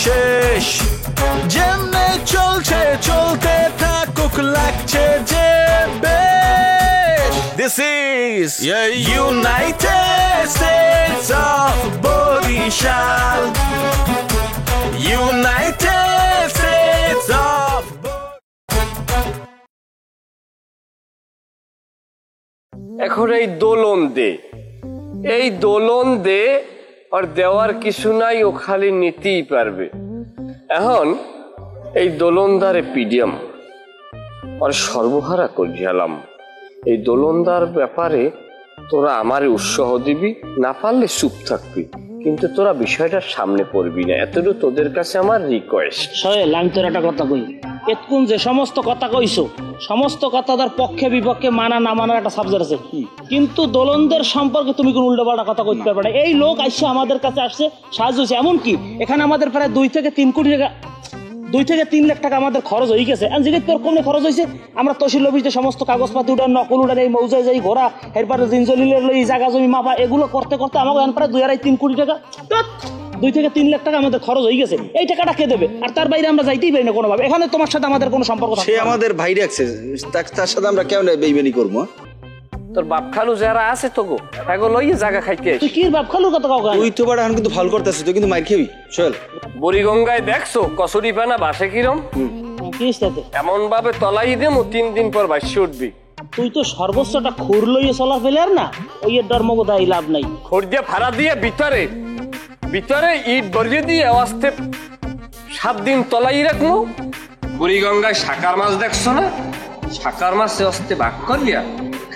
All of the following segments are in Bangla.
শেষ যেমনে চলছে চলতে থাকুক লাগছে যে বেশ This is United States of Borishal United States of এখন এই দোলন দে আর দেওয়ার কিছু নাই, ও খালি নিতেই পারবে। এখন এই দোলনদারে পিডিয়াম আর সর্বহারা করিয়ালাম। এই দোলনদার ব্যাপারে তোরা আমারে উৎসাহ দিবি, না পারলে চুপ থাকবি, কিন্তু তোরা বিষয়টা সামনে পড়বি না, এতটুকু তোদের কাছে আমার রিকোয়েস্ট। সোহেল, আমি তোর একটা কথা কই, এতক্ষণ যে সমস্ত কথা কইছো সমস্ত কথা তার পক্ষে বিপক্ষে মানা না মানার একটা সাবজেক্ট আছে, কিন্তু দোলনদের সম্পর্কে তুমি কোন উল্টোপাল্টা কথা কইতে পারবে না। এই লোক আইসা আমাদের কাছে আসছে, সাহায্য হয়েছে, এমনকি এখানে আমাদের প্রায় 2 থেকে 3 কোটি টাকা 2 থেকে 3 লাখ টাকা আমাদের খরচ হয়ে গেছে। তোর কমে খরচ হয়েছে, আমরা তহসিল অফিসে সমস্ত কাগজপাতি উঠান, নকল উঠান, এই মৌজায় যাই ঘোরা, এরপরে জিনজলিলের লই জায়গা জমি মাপা, এগুলো করতে করতে আমাকে প্রায় 2-3 কোটি টাকা 2 থেকে 3 লাখ টাকা আমাদের খরচ হয়ে গেছে। এই টাকাটা কে দেবে? আর তার বাইরে আমরা যাইতেই পারি না কোনোভাবে। এখানে তোমার সাথে আমাদের কোনো সম্পর্ক সে আমাদের ভাই রাখছে, তার সাথে আমরা কেমন বেইমানি করবো? তোর বাপ খালু যারা আছে তো গো এগো লইয়ে জায়গা খাইতে তুই কি বাপ খালুর কথা কাউ? তুই তো বড় এখন কিন্তু ফল করতেছিস, তুই কিন্তু মাইর খেবি। সোহেল, বুড়িগঙ্গায় দেখছো কচুরি পানা বাসে কিরম, এমন ভাবে তলাই দেবো 3 দিন পর ভাসে উঠবি। তুই তো সর্বোচ্চটা খুর লইয়ে চলা ফেলে না, ওই ডরমগোদাই লাভ নাই। খোর দিয়ে ভাড়া দিয়ে ভিতরে ইট ভরিয়ে দিয়ে আওয়াজতে 7 দিন তলাই রাখবো। বুড়িগঙ্গায় শাকার মাছ দেখছো না, শাকার মাছ অস্তে ভাগ করিয়া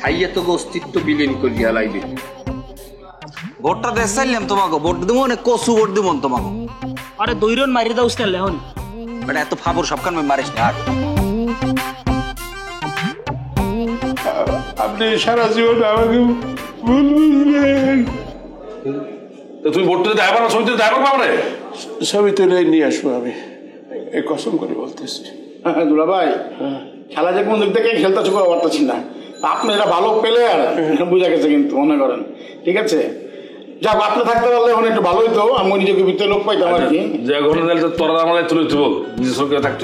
খাইয়ে তো অস্তিত্ব বিলীন করিয়া লাইবে। ভোটটা দেশ চাইলাম তোমাকে, ভোট দিব না কচু ভোট দিব তোমাকে। আরে 2 রান মারি দাও স্টাইলে হন, বেটা এত ফাবর সবখান মারিস না। আপনি সারা জীবন আমাকে ভুল বুঝলেন। তুমি ভোটটা দেখাবো না, ছবিতে দেখাবো না, ছবি তো নিয়ে আসবো আমি, এই কসম করে বলতেছি। দুলা ভাই, খেলা যে কোন দিক থেকে খেলতেছে কোনো পারতেছি না। আপনি এটা ভালো প্লেয়ার বুঝা গেছে, কিন্তু মনে করেন ঠিক আছে। যাক, আপনি থাকতে পারলে এখন একটু ভালোই তো, আমি নিজেকে ভিতরে লোক পাইতাম আর কি। তোরা আমার তুলে দেবো থাকতে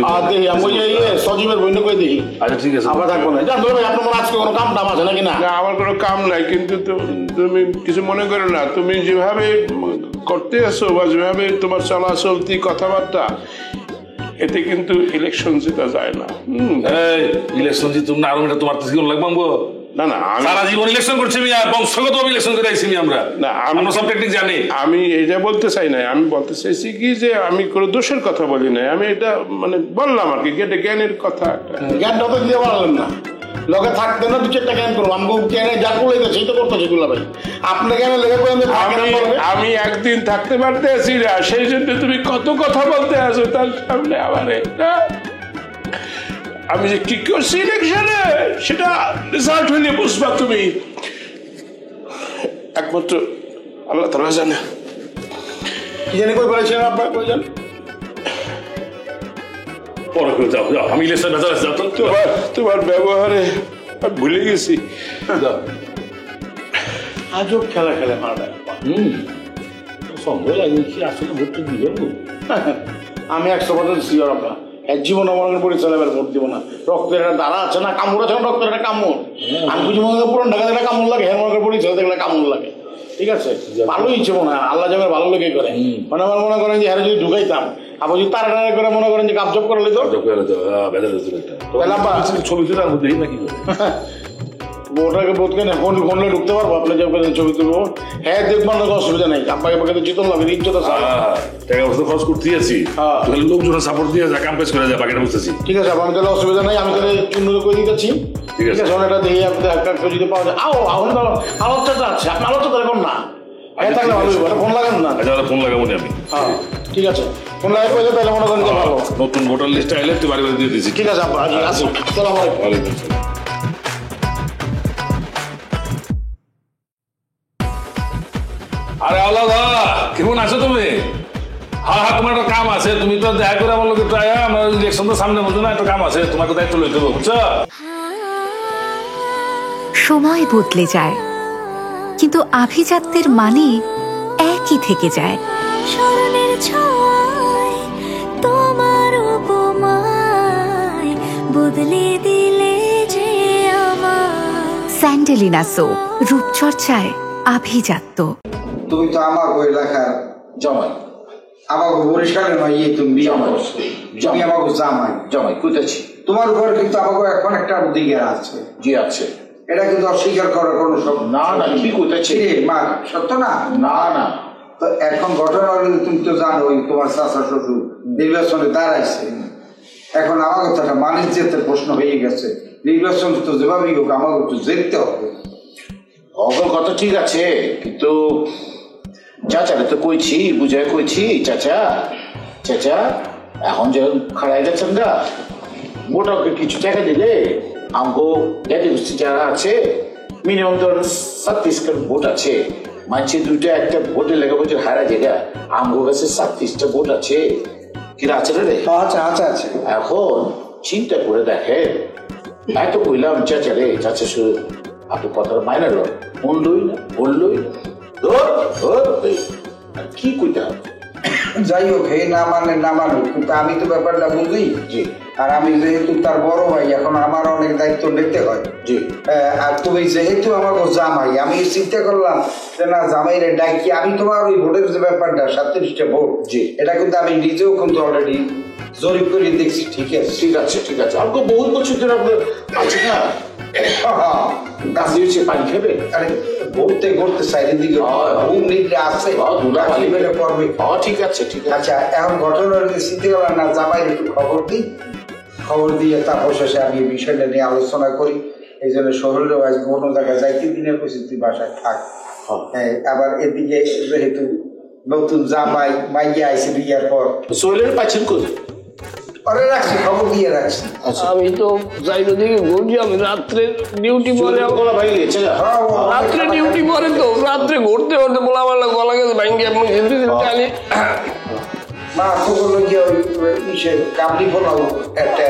সজীবের বই করে দেখি। আচ্ছা ঠিক আছে, আবার থাকবো না। জান ভাই, আপনার মনে আজকে কোনো কাম টাম আছে নাকি? না, আমার কোনো কাম নাই, কিন্তু তুমি কিছু মনে করো না। তুমি যেভাবে করতে আসো বা যেভাবে তোমার চলাচলতি কথাবার্তা, এতে কিন্তু ইলেকশন জিতা যায় না। ইলেকশন জিতুম না, আরো তোমার লাগবো না না, সারা জীবন ইলেকশন করছি আমি, আর বংশগত ইলেকশন করে আইছি আমরা। না, আমরা সব টেকনিক জানি। আমি এটা বলতে চাই না, আমি বলতে চাইছি কি যে আমি কোনো দোষের কথা বলি নাই, আমি এটা মানে বললাম আর কি, এটা জ্ঞানের কথা। জ্ঞানটা তো দিয়ে পারলেন না, লগে থাকতে না 2-4টা জ্ঞান করবো। আমি জ্ঞানে যা করলে সেই তো করতেছি দুলা ভাই। আপনি জ্ঞানে লেগে আমি একদিন থাকতে পারতে আছি না, সেই জন্য তুমি কত কথা বলতে আসো তার সামনে আমারে। আমি যে কি করছি ইলেকশনে সেটা রেজাল্ট হইলে বুঝবা তুমি, একমাত্র আল্লাহ তাআলা জানে। কি জানি কই বলেছিলেন আপনার, কই জান পরে করে যাও, আমি ইলেকশন তোমার ব্যবহারে ভুলে গেছি। আজব খেলা খেলে মারা। সন্দেহ লাগে কি আসলে ভোট দিবে? আমি 100% শিওর আপনার এক জীবন আমার পরিচয় ভোট দিব না। রক্তের একটা দ্বারা আছে না, কামড় আছে, রক্তের একটা কামড়। আমি বুঝি মনে করি পুরো ঢাকা একটা কামড় লাগে, হ্যাঁ মনে করি পরিচয় দেখলে কামড় লাগে। ঠিক আছে, ভালোই ইচ্ছে মনে হয়, আল্লাহ যেমন ভালো লেগে করে। মানে আমার মনে করেন যে হ্যাঁ যদি ঢুকাইতাম, আবার যদি তারা করে মনে করেন যে কাপজপ করে লিত ছবি তুলে আর দেখি না কি করে ওটাকে বোধকে না ফোন ফোনলে ঢুকতে পারবো। আপনি যে ছবি তুলবো, হ্যাঁ দেখবেন না, অসুবিধা নেই। আপনাকে পাকে তো জিতন লাগে, ইজ্জত আছে, টাকা পয়সা খরচ করতে আছি, লোকজনের সাপোর্ট দিয়ে যা কাম কাজ করে যায়, বাকিটা বুঝতেছি। ঠিক আছে, আমার তাহলে অসুবিধা নেই, আমি তাহলে চূর্ণ করে দিতেছি। ঠিক আছে, এটা দেখি আপনার যদি পাওয়া যায়। আলোচনা আছে, আপনি আলোচনা এখন না ফোন লাগান না। ফোন লাগাবো আমি। হ্যাঁ ঠিক আছে, ফোন লাগাই পাইলে তাহলে মনে করেন যে ভালো। নতুন ভোটার লিস্টে আইলে তুই বাড়ি বাড়ি দিয়ে দিচ্ছি। ঠিক আছে, আপনার আসি। সালাম আলাইকুম। আরে আলাদা, কেমন আছো তুমি? হ্যাঁ হ্যাঁ, তোমার একটা কাম আছে, তুমি তো দেখা করে আমার লোকের প্রায় আমার ইলেকশন তো সামনে বুঝো না, একটা কাম আছে, তোমাকে দায়িত্ব লইতে হবে, বুঝছো? সময় বদলে যায়, কিন্তু আভিজাত্যের মানে একই থেকে যায়। স্মরণের ছয় স্প্যান্ডেলিনা সো, রূপচর্চায় আভিজাত্য। তুমি তো আমাকে এলাকার জামাই আমাকে বরিশালে নয় তুমি জামাই তুমি আমাকে জামাই জামাই কইতেছি তোমার উপর কিন্তু আমাকে এখন একটা অধিকার আছে। জি আছে। এটা কিন্তু অস্বীকার করার কোনো না না কি কইতেছি মা সত্য না। না না তো এখন ঘটনা হলে তুমি তো জানো তোমার চাচা শ্বশুর নির্বাচনে দাঁড়াইছে। এখন আমার কথাটা বাণিজ্যের প্রশ্ন হয়ে গেছে, নির্বাচন তো যেভাবেই হোক আমাকে একটু যেতে হবে। অগল কথা ঠিক আছে, কিন্তু চাচারে তো কইছি বুঝাই কইছি চাচা চাচা এখন যে খাড়াই যাচ্ছেন গা মোটাকে কিছু টাকা দিলে আমগো জাতি গোষ্ঠী যারা আছে মিনিমাম ধর 37টা ভোট আছে, মানছি দুইটা একটা ভোটে লেগে বছর হারা জায়গা আমগো কাছে 37টা ভোট আছে কিরা আছে রে? আচ্ছা আচ্ছা আচ্ছা এখন চিন্তা করে দেখেন, এত কইলাম চাচা রে চাচা শুধু আপনি কথাটা মাইনে লো বললই না বললই না কি কইতে হবে? যাই হোক হে না মানে না মানুষ, কিন্তু আমি তো ব্যাপারটা বুঝি জি। আর আমি যেহেতু তার বড় ভাই এখন আমার অনেক দায়িত্ব নিতে হয়। জি। আর তুমি যেহেতু আমাকে জামাই, আমি চিন্তা করলাম যে না জামাইরে ডাকি আমি তোমার ওই ভোটের যে ব্যাপারটা 37টা ভোট জি এটা কিন্তু আমি নিজেও কিন্তু অলরেডি জরিপ করে দেখছি। ঠিক আছে ঠিক আছে ঠিক আছে, আমাকে বহুত বছর ধরে আপনার আছে না গাছ দিয়েছে পানি খাবে আরে ঘুরতে ঘুরতে সাইডের দিকে ঘুম নিতে আসছে পড়বে। ঠিক আছে ঠিক আছে। আচ্ছা এখন ঘটনা চিন্তা করলাম না জামাই একটু খবর দিই, খবর দিয়ে তারপর শেষে আমি এই বিষয়টা নিয়ে আলোচনা করি। এই জন্য শহরেও আজ কোনো জায়গায় যাই 3 দিনের পরিস্থিতি বাসায় থাক। আবার এদিকে যেহেতু নতুন জামাই মাইয়া আইসে বিয়ার পর সোহেলের পাচ্ছেন কই পরে রাখছি, খবর দিয়ে রাখছি। আমি তো যাই নদীকে ঘুরছি, আমি রাত্রে ডিউটি পরে ভাই রাত্রে ডিউটি পরে তো রাত্রে ঘুরতে ঘুরতে বলা আমার গলা গেছে ভাঙ্গি আমি জানি মা তো বললো যে ওই কাবলি পোলাও একটা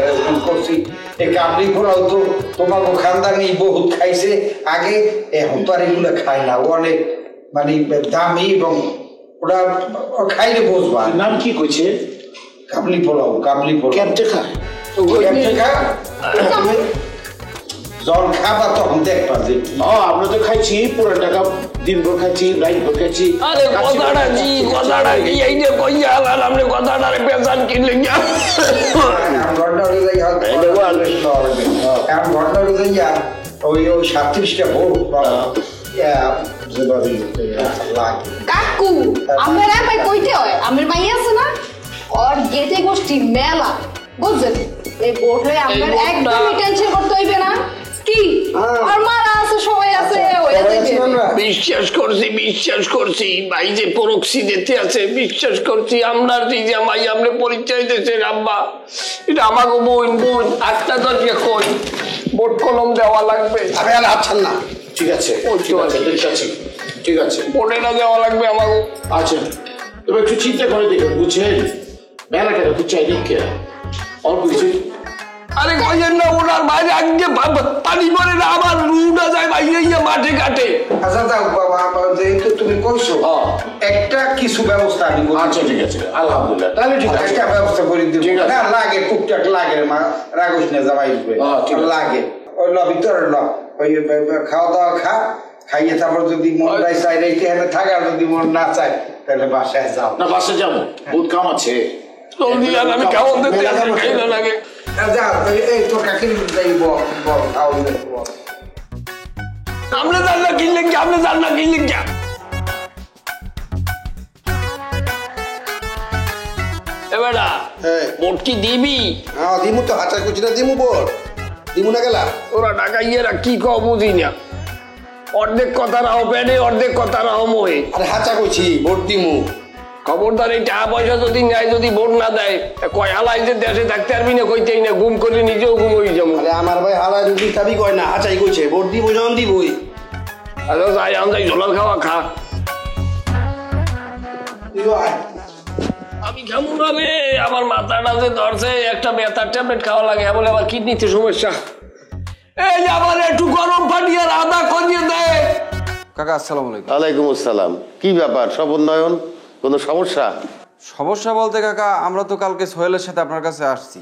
করছি, এই কাবলি পোলাও তো তোমার খানদানি বহুত খাইছে আগে, এখন তো আর এগুলো খায় না, ও অনেক মানে দামি এবং ওরা খাইলে বসবা। নাম কি কইছে? কাবলি পোলাও। কাবলি পোলাও কেমতে খায়? জল খাবা তখন দেখবা যে আমরা তো খাইছি পুরো টাকা দিনভর খাইছি রাইতভর খাইছি। আরে কথাটা কি এই যে কইয়া আলার আপনি কথাটা পেছান কিনলে গিয়া ঘটনা হয়ে যাই এখন ঘটনা হয়ে যাই ওই 37টা ভোট কাকু আমার ভাই কইতে হয় আমার মাই আছে না ওর গেটে গোষ্ঠী মেলা বুঝছেন, এই ভোট হয়ে আমার একদমই টেনশন করতে হইবে না। কি আর মারা আছে সবাই আছে বিশ্বাস করছি ভাই যে পরোক্ষী যেতে আছে, বিশ্বাস করছি আমরা যে ভাই আমরা পরিচয় দিয়েছে আব্বা এটা আমাকে বোন একটা দরজা কই ভোট কলম দেওয়া লাগবে। আমি আর আছেন না ঠিক আছে ঠিক আছে ভোটেটা দেওয়া লাগবে আমাকে। আচ্ছা তবে একটু চিন্তা করে দেখুন বুঝছেন মেলাটা একটু চাই দিকে অল্প কিছু। আরে কইেন না ওনার বাইরে আগে পানি পড়ে না আমার রুটা যায় বাইরে গিয়ে মাঠে ঘাটে। আচ্ছা যাও বাবা যেহেতু তুমি কইছো একটা কিছু ব্যবস্থা আমি করব। আচ্ছা ঠিক আছে আলহামদুলিল্লাহ তাহলে ঠিক আছে একটা ব্যবস্থা করে দিব না লাগে টুকটাক লাগে মা রাগস না যাবাই দিবে লাগে ওই ল ভিতরে ল ওই খাওয়া দাওয়া খাইয়ে তারপর যদি মন চাই রেখে এনে থাকে আর যদি মন না চায় তাহলে বাসায় যাও। না বাসায় যাবো বহুত কাম আছে আমি খাওয়া দিতে খাই না লাগে তোর কাকে যাইব আপনি জানলা কিনলেন কি আপনি জানলা কিনলেন কি এবারা ভোট কি দিবি? দিমু তো হাঁটা করছি না দিমু ভোট দিমু না গেলা ওরা টাকা ইয়েরা কি কও বুঝি না, অর্ধেক কথা রাও পেটে অর্ধেক কথা রাও মোহে। আরে হাঁচা করছি ভোট দিমু। খবরদার এই টাকা পয়সা যদি নেয় যদি ভোট না দেয় কয় হালাই যে দেশে থাকতে পারবি না কইতেই না ঘুম করে নিজেও ঘুম হয়ে যাবো। আরে আমার ভাই হালাই রুটি খাবি কয় না হাঁচাই কইছে ভোট দিব যখন দিবই। আচ্ছা যাই আমি যাই জলাল খাওয়া খা। আমি কেমন হবে আমার মাথাটা যে ধরছে একটা ব্যথার ট্যাবলেট খাওয়া লাগে বলে আমার কিডনিতে সমস্যা। এই আমার একটু গরম পানি আর আদা করিয়ে দেয়। কাকা আসসালামু আলাইকুম। ওয়ালাইকুম আসসালাম। কি ব্যাপার সব উন্নয়ন কোনো সমস্যা? সমস্যা বলতে কাকা আমরা তো কালকে সোহেলের সাথে আপনার কাছে আসছি,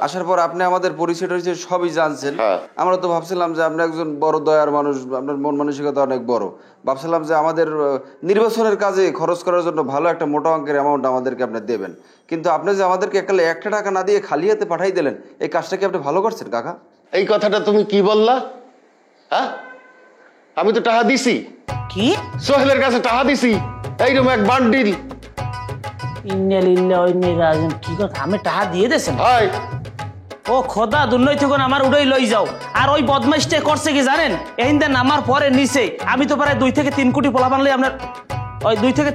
আসার পর আপনি আমাদের পরিচয় টরিচয় সবই জানছেন। আমরা তো ভাবছিলাম যে আপনি একজন বড় দয়ার মানুষ, আপনার মন মানসিকতা অনেক বড়। ভাবছিলাম যে আমাদের নির্বাচনের কাজে খরচ করার জন্য ভালো একটা মোটা অঙ্কের অ্যামাউন্ট আমাদেরকে আপনি দেবেন, কিন্তু আপনি যে আমাদেরকে একালে 1 টাকা না দিয়ে খালি হাতে পাঠাই দিলেন, এই কাজটা কি আপনি ভালো করছেন কাকা? এই কথাটা তুমি কি বললা? হ্যাঁ, আমি তো টাকা দিছি। কি সোহেলের কাছে টাকা দিছি এইরকম এক বান্ডিল। কি কথা, আমি টাকা দিয়ে দিয়েছেন? হয় ও খোদা দুর্নয় থেকে আমার উড়াই লই যাও। আর ওই বদমাইশটা করছে কি জানেন, এই দিন নামার পরে নিচে আমি তো প্রায় 2 থেকে 3 কোটি পোলা বানলে আপনার ওই 2 থেকে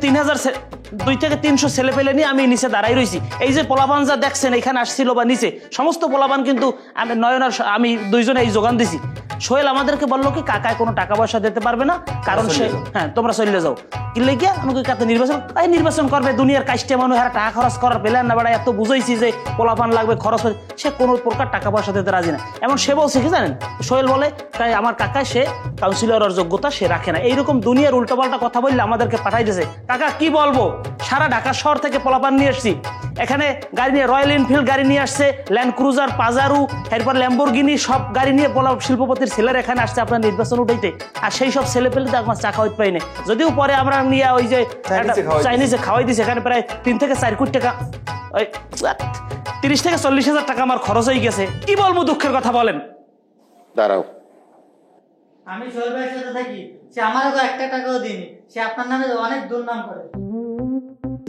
300 ছেলে পেলে নিয়ে আমি নিচে দাঁড়াই রয়েছি। এই যে পোলাপান যা দেখছেন এখানে আসছিল বা নিচে সমস্ত পোলাপান কিন্তু আমি নয়ন আর আমি দুইজনে এই যোগান দিছি। সোহেল আমাদেরকে বললো কি কাকায় কোনো টাকা পয়সা দিতে পারবে না, কারণ সে হ্যাঁ তোমরা চলে যাও। কিনলে গিয়া আমাকে কাতে নির্বাচন করবে, দুনিয়ার কাজটা মানুষ আর টাকা খরচ করার পেলেন না। বেড়া এত বুঝাইছি যে পোলাপান লাগবে খরচ, সে কোনো প্রকার টাকা পয়সা দিতে রাজি না। এমন সে বলছে কি জানেন, সোহেল বলে তাই আমার কাকায় সে কাউন্সিলরের যোগ্যতা সে রাখে না। এইরকম দুনিয়ার উল্টোপাল্টা কথা বললে আমাদেরকে পাঠাই দিয়েছে। কাকা কি বলবো, সারা ঢাকা শহর থেকে পোলাপান নিয়ে এসছি, এখানে গাড়ি নিয়ে রয়্যাল এনফিল্ড গাড়ি নিয়ে আসছে, ল্যান্ড ক্রুজার, পাজারু, এরপর ল্যাম্বরগিনি সব গাড়ি নিয়ে শিল্পপতির ছেলেরা এখানে আসছে আপনার নির্বাচন উঠাইতে। আর সেই সব ছেলে পেলে তো একমাস চা খাওয়াইতে পাই না, যদিও পরে আমরা নিয়ে ওই যে চাইনিজে খাওয়াই দিয়েছি। এখানে প্রায় 3 থেকে 4 কোটি টাকা, ওই 30 থেকে 40 হাজার টাকা আমার খরচ হয়ে গেছে। কি বলবো, দুঃখের কথা বলেন। দাঁড়াও, আমি সোহেল ভাইয়ের সাথে থাকি, সে আমারও তো 1 টাকাও দিইনি, সে আপনার নামে অনেক দুর্নাম করে।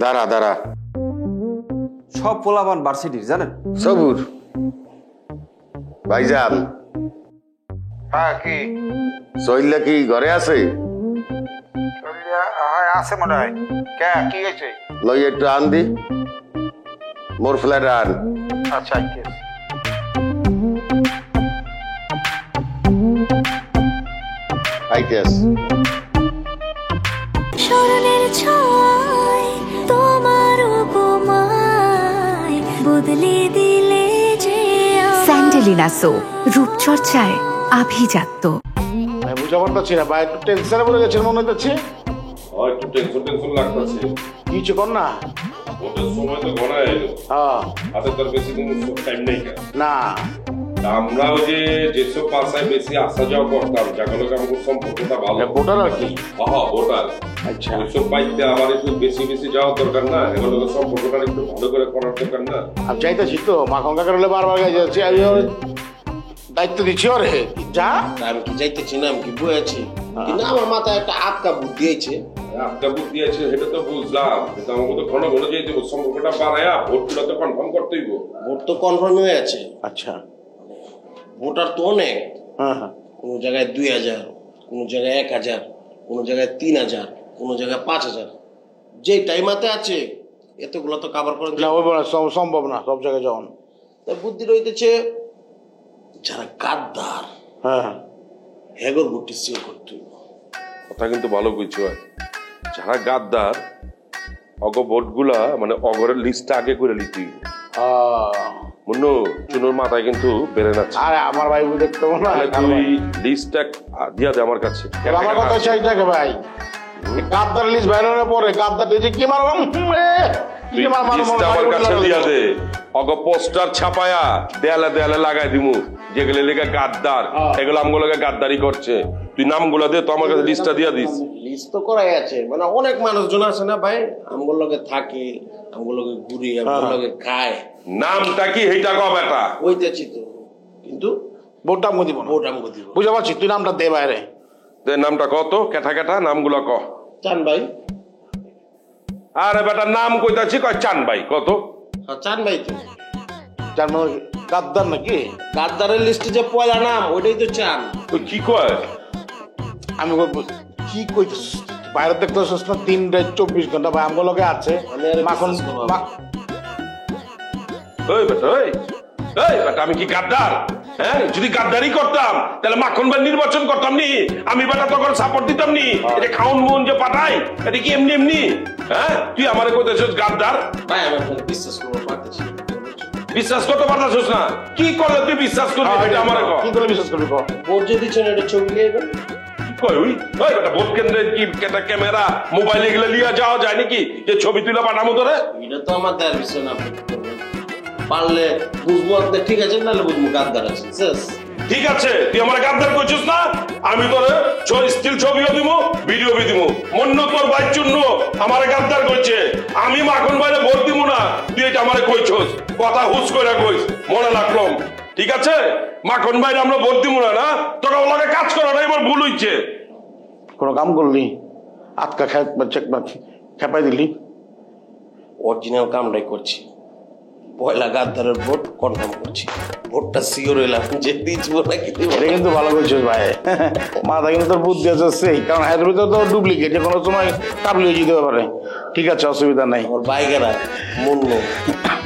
দাঁড়া সব পোলাপান ভার্সিটির জানেন। সবুর ভাইজান, কি সহিল্লা কি ঘরে আছে? আছে মনে হয়। কি হয়েছে? লই একটু আন দি, মোর ফ্ল্যাট আন। আচ্ছা আইতেস। স্মরণের ছয় তোমার উপমায় বদলে দিলে যে স্যান্ডেলিনা সো, রূপচর্চায় আভিজাত্য। বুঝা পারতাছি না ভাই, একটু টেনশনে পড়ে গেছেন মনে হচ্ছে। একটু টেনশন লাগতেছে। কিছু কর না, ওদের সময় তো ঘনায় এলো। হ্যাঁ, হাতে তার বেশি কোনো টাইম নেই। না আমরাও যে যেসব পাশায় বেশি আসা যাওয়া করতাম, যেগুলো আমাদের সম্পর্কটা ভালো, ভোটার আর কি। হ্যাঁ ভোটার। আচ্ছা, ওইসব বাইকতে আমার একটু বেশি যাওয়ার দরকার না, এগুলো সম্পর্কটা একটু ভালো করে করার দরকার না। আমি চাইতেছি তো, মাখন কাকার হলে বারবার গাই যাচ্ছি, আমি দায়িত্ব দিচ্ছি ওরে। যা আমি কি যাইতেছি না, আমি কি বয়েছি, কিন্তু আমার মাথায় একটা আটকা বুদ্ধি আছে। আটকা বুদ্ধি আছে সেটা তো বুঝলাম, কিন্তু আমাকে তো ঘন যে সম্পর্কটা বাড়ায়া ভোটগুলো তো কনফার্ম করতেই। ভোট তো কনফার্ম হয়ে আছে। আচ্ছা, ভোটার তো অনেক। হ্যাঁ, কোন জায়গায় 2000, কোন জায়গায় 1000, কোন জায়গায় 3000, কোন জায়গায় 5000, যে টাইমাতে আছে এতগুলো তো কভার করে সম্ভব না সব জায়গায় যাওয়ান। তাই বুদ্ধি রইতেছে যারা গাদ্দার, হ্যাঁ হেগর ভোটটি সিল করতে। কথা কিন্তু ভালো কিছু হয়, যারা গাদ্দার অগ ভোটগুলা মানে অগরের লিস্টটা আগে করে লিখি। মুন্নু চুনুর মাথায় কিন্তু বেড়ে যাচ্ছে। আরে আমার ভাই দেখতে না, তুই লিস্টটা দিয়া দে আমার কাছে। আমার কথা চাই থাকে ভাই, গাদ্দার লিস্ট বাইরের পরে গাদ্দার দিয়েছে কি মারবাম, আমার কাছে দিয়া দে। অগ পোস্টার ছাপায়া দেয়ালে লাগাই দিমু, যেগুলো লেখা গাদ্দার, এগুলো আমগুলোকে গাদ্দারি করছে। তুই নামগুলো দে তো, আমার কাছে লিস্টটা দিয়া দিস। লিস্ট তো করাই আছে, মানে অনেক মানুষজন আছে না ভাই, আমগুলোর লগে থাকে, আমগুলোর লগে ঘুরি, আমগুলোর লগে খায়। নামটা কি এইটা কও বেটা? ওইটাছি তো, কিন্তু ভোটটা আমগো দিব না। ভোট আমগো দিব। বুঝা পারছি, তুই নামটা দে বাইরে দে। নামটা কত কেটা নামগুলো ক। চান ভাই। আরে বেটা নাম কইতাছি, কয় চান ভাই কত? চান ভাই তো। চান মানে গাদ্দার নাকি? গাদ্দারের লিস্টে যে পয়লা নাম ওইটাই তো চান। তুই কি কয়? আমি কি কইতেছ বাইরে দেখতেছিস না, 3-24 ঘন্টা ভাই আমগো লগে আছে। মাখন ওই বেটা, ওই বেটা, আমি কি গাদ্দার? হ্যাঁ, যদি গাদ্দারি করতাম তাহলে মাখন ভাই নির্বাচন করতাম নি? আমি বেটা তখন সাপোর্ট দিতাম নি? এটা খাউন মন যে পাঠাই, এটা কি এমনি? হ্যাঁ, তুই আমারে কইতেছিস গাদ্দার? ভাই আমি বিশ্বাস করতে পারতেছি। বিশ্বাস করতে পারতেছিস না? কি করলে তুই বিশ্বাস করবি? এটা আমারে কও। কি করে বিশ্বাস করবি? ভোট যে দিচ্ছেন এটা ছবি নেবেন। কই ওই বেটা, ভোট কেন্দ্রে কি কেটা ক্যামেরা মোবাইলে এগুলো লিয়া যাওয়া যায় নাকি যে ছবি তুলে পাঠামো তোরে? এটা তো আমার দেয়ার বিষয় না। পারলে বুঝবো আপনি ঠিক আছে, নাহলে বুঝবো গাদ্দার আছে। ঠিক আছে, তুই আমার গাদ্দার কইছিস না, আমি তোর স্টিল ছবিও দিব, ভিডিও দিব। মন্য তোর ভাই চূর্ণ আমার গাদ্দার কইছে, আমি মাখন ভাইরে ভোট দিব না, তুই এটা আমারে কইছস, কথা হুস করে কইস, মনে রাখলাম। ঠিক আছে, মাখন ভাইরে আমরা ভোট দিব না, না তোরা ওলাকে কাজ করা না, এবার ভুল হইছে। কোনো কাম করলি, আটকা খেপাই দিলি। অরিজিনাল কামটাই করছি, পয়লা গাদ্দারের ভোট কনফার্ম করছি, ভোটটা সিওর হইলাম যে দিচ্ছিব নাকি। এটা কিন্তু ভালো করছিস ভাই, মাথা কিন্তু তোর বুদ্ধি আছে সেই, কারণ হাতের ভিতরে তো ডুপ্লিকেট, যে কোনো সময় কাবলি হয়ে যেতে পারে। ঠিক আছে, অসুবিধা নাই। আমার বাইকেরা মন্য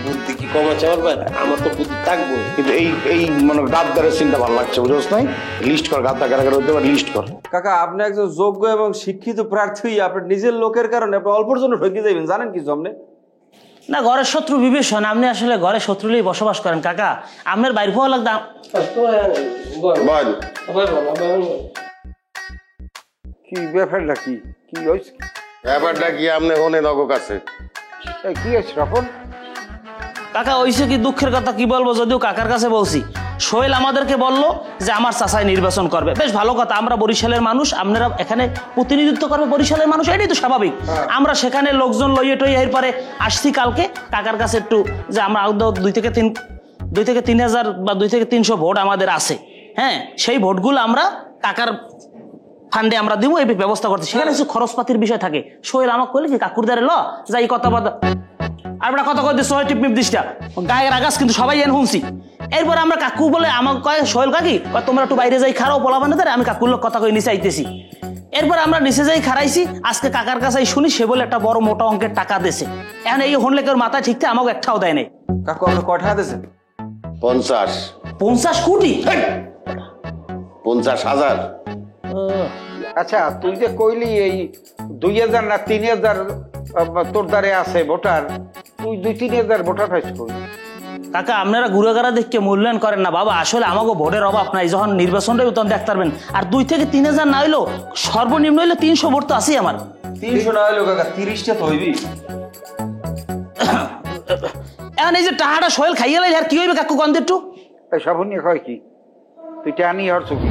বুদ্ধি কি কম আছে আমার ভাই? আমার তো বুদ্ধি থাকবো, কিন্তু এই মানে গাদ্দারের চিন্তা ভালো লাগছে, বুঝছ নাই? লিস্ট কর, গাদ্দা কারা কারা হতে পারে, লিস্ট কর। কাকা আপনি একজন যোগ্য এবং শিক্ষিত প্রার্থী, আপনার নিজের লোকের কারণে আপনি অল্পর জন্য ঠকে যাবেন, জানেন কিছু আপনি? না, ঘরের শত্রু বিভীষণ, আপনি আসলে ঘরে শত্রুলেই বসবাস করেন কাকা, আপনার বাইর হওয়া লাগতাম। কি ব্যাপারটা কি কি হয়েছে? ব্যাপারটা কি আপনি হনে নগর কাছে কি হয়েছে রকম? কাকা ওইসে কি দুঃখের কথা কি বলবো, যদিও কাকার কাছে বলছি। সোহেল আমাদেরকে বললো যে আমার চাচাই নির্বাচন করবে, বেশ ভালো কথা, আমরা বরিশালের মানুষ, আপনারা এখানে প্রতিনিধিত্ব করবে বরিশালের মানুষ, এটাই তো স্বাভাবিক। আমরা সেখানে লোকজন লইয়ে টইয়ে এরপরে আসছি কালকে কাকার কাছে একটু, যে আমরা 2 থেকে 3,000 বা 2 থেকে 300 ভোট আমাদের আছে, হ্যাঁ, সেই ভোটগুলো আমরা কাকার ফান্ডে আমরা দিব, এই ব্যবস্থা করতে। সেখানে কিছু খরচপাতির বিষয় থাকে। সোহেল আমাকে কইলে কি কাকুর দ্বারে যাই কথা বাদ, আর কথা কই দিস টিপ মিপ দিসটা গায়ের আগাছ, কিন্তু সবাই এন শুনছি। এরপর আমরা কাকু বলে আমাকে কয়, সোহেল কাকি তোমরা একটু বাইরে যাই খারাও বলা বান্ধে, আমি কাকুর লোক কথা কই নিচে আইতেছি। এরপর আমরা নিচে যাই খারাইছি, আজকে কাকার কাছে শুনি সে বলে একটা বড় মোটা অঙ্কের টাকা দিয়েছে। এখন এই হনলেকের মাথায় ঠিকতে আমাকে একটাও দেয় নাই। কাকু আপনি কয় টাকা দিয়েছেন? 50 কোটি? 50,000। আচ্ছা, তুই যে কইলি এই 2,000 না 3,000 তোর দ্বারে আছে ভোটার, তুই 2-3,000 ভোটার পাইছ কই? কাকা আপনারা ঘুরেগাড়া দেখে মূল্যায়ন করেন না বাবা, আসলে আমাকে ভোটের অভাব নাই, যখন নির্বাচনটাই তখন দেখতে পারবেন। আর 2 থেকে 3,000 না হইলেও সর্বনিম্ন হইলে 300 ভোট তো আছেই আমার। 300 না হইলেও কাকা 30টা তো হইবি। এখন এই যে টাকাটা সোহেল খাইয়ে লাইলে আর কি হইবে কাকু কন্দের একটু? এই সব নিয়ে কয় কি তুই টানি হর চুকি